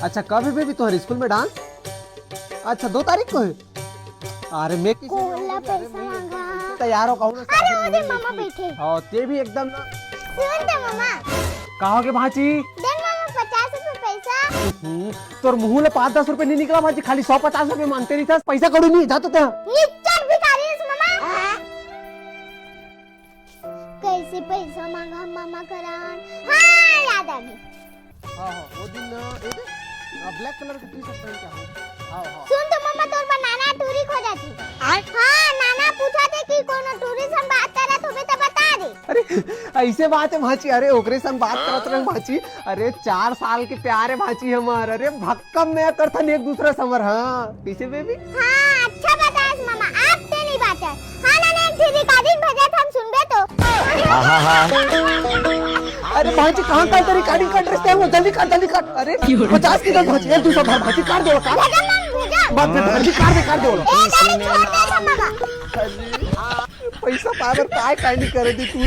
अच्छा कब है बेबी तुम्हारे स्कूल में डांस? अच्छा 2 तारीख को है। अरे मैं कोला पैसा मांगा। तैयार हो कहूँ ना। अरे वो देख मामा बैठे। हाँ ते भी एकदम ना। सुन दे मामा। कहोगे भाची? देख मामा 50 रुपए पैसा। तोर मुंह ले 5-10 रुपए नहीं निकला भाजी, खाली 150 रुपए मांगते नहीं था। पैसा कौड़ी नहीं जातो ते। निच्चर भिखारी है मामा। कैसे पैसा मांगा मामा करान? हाँ याद आ गई। हाँ वो दिन ब्लैक कलर की टी शर्ट पहन के हाँ। सुन तो मामा तोर बनाना टूरी खो जाती। हाँ नाना पूछा थे कि कौन टूरिस्ट हम बात कर रहे थे तो बता दे। अरे ऐसे बात है भाची। अरे ओकरे संग बात करत रहे भाची। अरे 4 साल के प्यार है भाची हमार। अरे भक्कम में करथन एक दूसरा समर। हाँ कैसे बेबी? हाँ अच्छा बतास मामा आप ते नहीं बात है। हाँ नाना एक थी रिकॉर्डिंग भेजा था हम सुनबे तो। अरे भाजी कहाँ का तेरी रिकॉर्डिंग कर रहे हो? जल्दी कर। अरे 50 की दस भाजी 200 भर भाजी काट दो का। भेजा मामा भेजा। बात में भाजी काट दो। ए गाड़ी छोड़ दे मामा। पैसा पावर काय काढणी करे ती तू